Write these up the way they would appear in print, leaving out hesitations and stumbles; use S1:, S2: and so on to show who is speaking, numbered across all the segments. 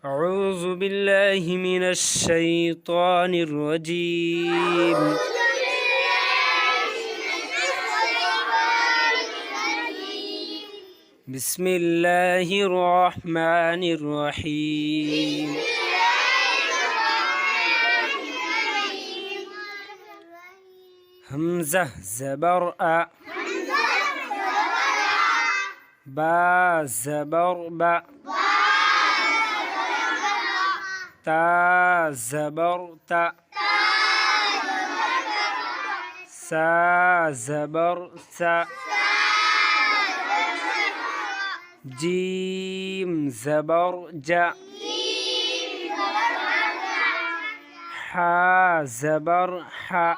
S1: أعوذ بالله من الشيطان الرجيم بسم الله الرحمن الرحيم همزة زبر أ با زبر با تا زبر تا سا زبر سا جيم زبر جا حا زبر حا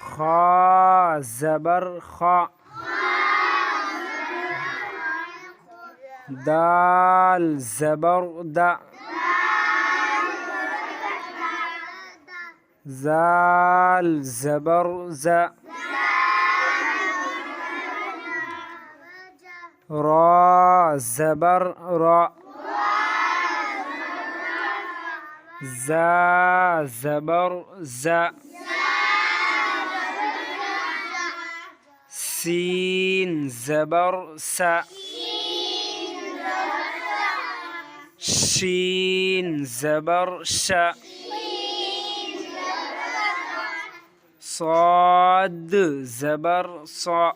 S1: خا زبر خا دال زبر دا زال زبر زا را زبر را زا زبر زا سين زبر سا شين زبر شا صاد زبر صا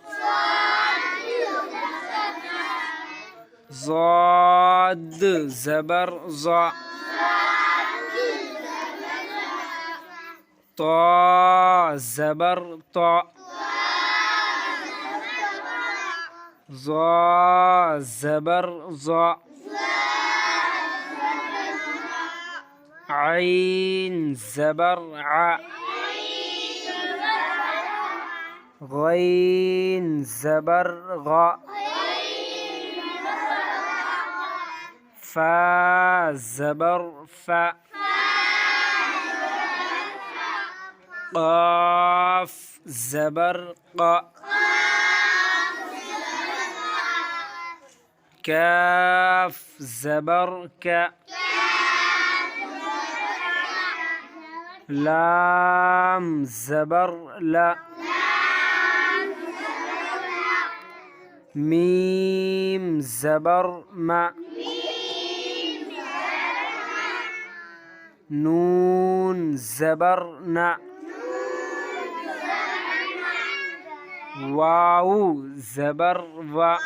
S1: ضاد زبر ضا طا زبر طا ظا زبر ظا عين زبر ع غين زبر غا فا زبر فا قاف زبر قا كاف زبر كا لام زبر لا ميم زبر ما نون زبر نا واو زبر وا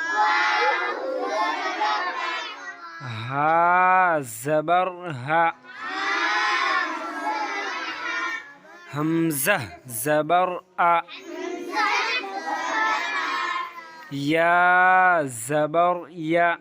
S1: ها زبر ها همزة زبر أ يا زبر يا